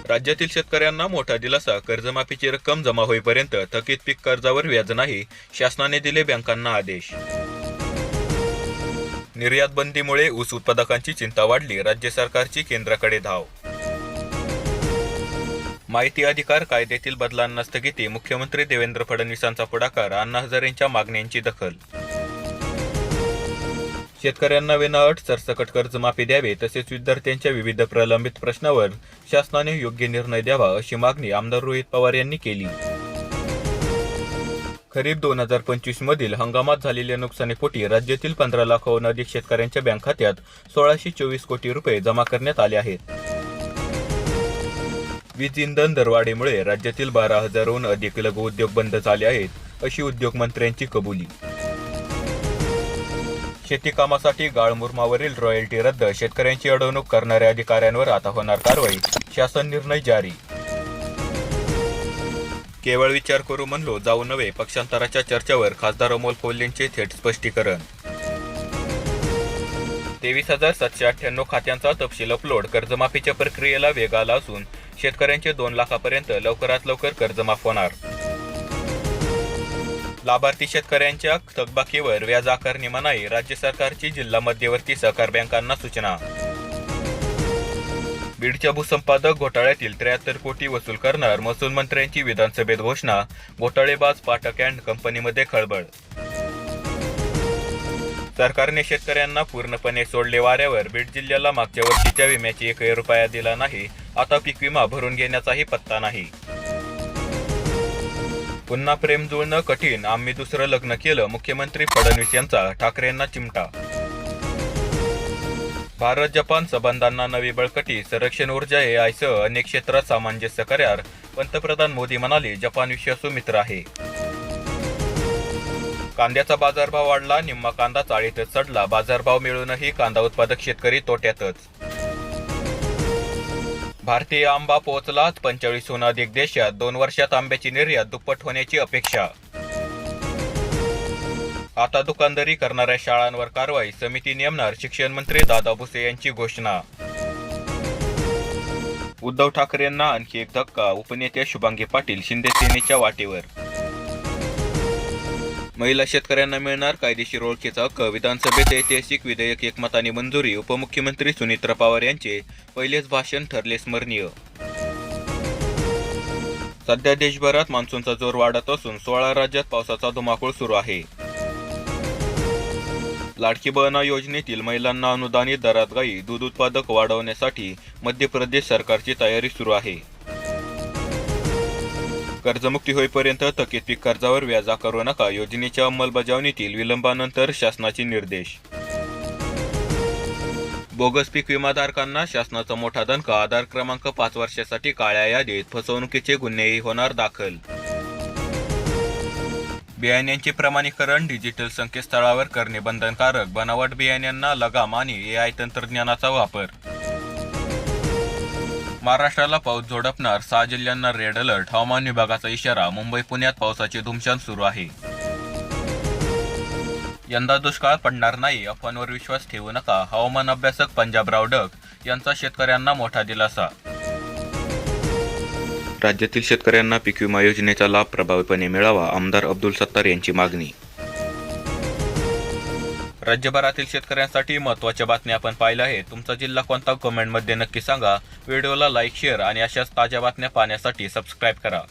राज्यातील शेतकऱ्यांना मोठा दिलासा. कर्जमाफीची रक्कम जमा होईपर्यंत थकीत पीक कर्जावर व्याज नाही, शासनाने दिले बँकांना आदेश. निर्यात बंदीमुळे ऊस उत्पादकांची चिंता वाढली. राज्य सरकारची केंद्राकडे धाव. माहिती अधिकार कायद्यातील बदलांना स्थगिती. मुख्यमंत्री देवेंद्र फडणवीसांचा पुढाकार. अण्णा हजारेंच्या मागण्यांची दखल. शेतकऱ्यांना विनाअट सरसकट कर्जमाफी द्यावे, तसेच विद्यार्थ्यांच्या विविध प्रलंबित प्रश्नावर शासनाने योग्य निर्णय द्यावा, अशी मागणी आमदार रोहित पवार यांनी केली. खरीप 2025 मधील हंगामात झालेल्या नुकसानीपोटी राज्यातील 15 लाखाहून अधिक शेतकऱ्यांच्या बँक खात्यात 1624 कोटी रुपये जमा करण्यात आले आहेत. वीज इंधन दरवाढीमुळे राज्यातील 12,000हून अधिक लघु उद्योग बंद झाले आहेत, अशी उद्योग मंत्र्यांची कबुली. शेती कामासाठी गाळमुरमावरील रॉयल्टी रद्द. शेतकऱ्यांची अडवणूक करणाऱ्या अधिकाऱ्यांवर आता होणार कारवाई. शासन निर्णय जारी. केवळ विचार करू म्हणलो जाऊ नव्हे. पक्षांतराच्या चर्चेवर खासदार अमोल कोल्हेंचे थेट स्पष्टीकरण. 23,798 खात्यांचा तपशील अपलोड. कर्जमाफीच्या प्रक्रियेला वेग आला असून शेतकऱ्यांचे 2 लाखापर्यंत लवकरात लवकर कर्जमाफ होणार. लाभार्थी शेतकऱ्यांच्या थकबाकीवर व्याज आकारणी मनाई. राज्य सरकारची जिल्हा मध्यवर्ती सहकार बँकांना सूचना. बीडच्या भूसंपादक घोटाळ्यातील 73 कोटी वसूल करणार. महसूल मंत्र्यांची विधानसभेत घोषणा. घोटाळेबाज पाठक अँड कंपनीमध्ये खळबळ. सरकारने शेतकऱ्यांना पूर्णपणे सोडले वाऱ्यावर. बीड जिल्ह्याला मागच्या वर्षीच्या विम्याची 1 रुपया दिला नाही. आता पीक विमा भरून घेण्याचाही पत्ता नाही. पुन्हा प्रेम जुळणं कठीण. आम्ही दुसरं लग्न केलं. मुख्यमंत्री फडणवीस यांचा ठाकरेंना चिमटा. भारत जपान संबंधांना नवी बळकटी. संरक्षण, ऊर्जा, एआयसह अनेक क्षेत्रात सामंजस्य करार. पंतप्रधान मोदी म्हणाले, जपान विश्वासू मित्र आहे. कांद्याचा बाजारभाव वाढला. निम्मा कांदा चाळीतच चढला. बाजारभाव मिळूनही कांदा उत्पादक शेतकरी तोट्यातच. भारतीय आंबा पोहोचला 45हून अधिक देशात. 2 वर्षात आंब्याची निर्यात दुप्पट होण्याची अपेक्षा. आता दुकानदारी करणाऱ्या शाळांवर कारवाई. समिती नेमणार. शिक्षण मंत्री दादा भुसे यांची घोषणा. उद्धव ठाकरेंना आणखी एक धक्का. उपनेत्या शुभांगी पाटील शिंदे सेनेच्या वाटेवर. महिला शेतकऱ्यांना मिळणार कायदेशीर ओळखीचा हक्क. विधानसभेत ऐतिहासिक विधेयक एकमताने मंजुरी. उपमुख्यमंत्री सुनीत्रा पवार यांचे पहिलेच भाषण ठरले स्मरणीय. सध्या देशभरात मान्सूनचा जोर वाढत असून 16 राज्यात पावसाचा धुमाकूळ सुरू आहे. लाडकी बहीण योजनेतील महिलांना अनुदानित दरात गाई. दूध उत्पादक वाढवण्यासाठी मध्य प्रदेश सरकारची तयारी सुरू आहे. कर्जमुक्ती होईपर्यंत थकीत पीक कर्जावर व्याज आकारू नका. योजनेच्या अंमलबजावणीतील विलंबानंतर शासनाचे निर्देश. बोगस पीक विमाधारकांना शासनाचा मोठा दणका. आधार क्रमांक 5 वर्षासाठी काळ्या यादीत. फसवणुकीचे गुन्हेही होणार दाखल. बियाण्यांचे प्रमाणीकरण डिजिटल संकेतस्थळावर करणे बंधनकारक. बनावट बियाण्यांना लगाम आणि एआय तंत्रज्ञानाचा वापर. महाराष्ट्राला पाऊस झोडपणार. 6 जिल्ह्यांना रेड अलर्ट. हवामान विभागाचा इशारा. मुंबई पुण्यात पावसाचे धुमशान सुरू आहे. यंदा दुष्काळ पडणार नाही. अफवांवर विश्वास ठेवू नका. हवामान अभ्यासक पंजाबराव डक यांचा शेतकऱ्यांना मोठा दिलासा. राज्यातील शेतकऱ्यांना पीक विमा योजनेचा लाभ प्रभावीपणे मिळावा. आमदार अब्दुल सत्तार यांची मागणी. राज्यभरातील शेतकऱ्यांसाठी महत्त्वाच्या बातम्या आपण पाहिल्या आहेत. तुमचा जिल्हा कोणता कमेंटमध्ये नक्की सांगा. व्हिडिओला लाईक, शेअर आणि अशाच ताज्या बातम्या पाहण्यासाठी सबस्क्राईब करा.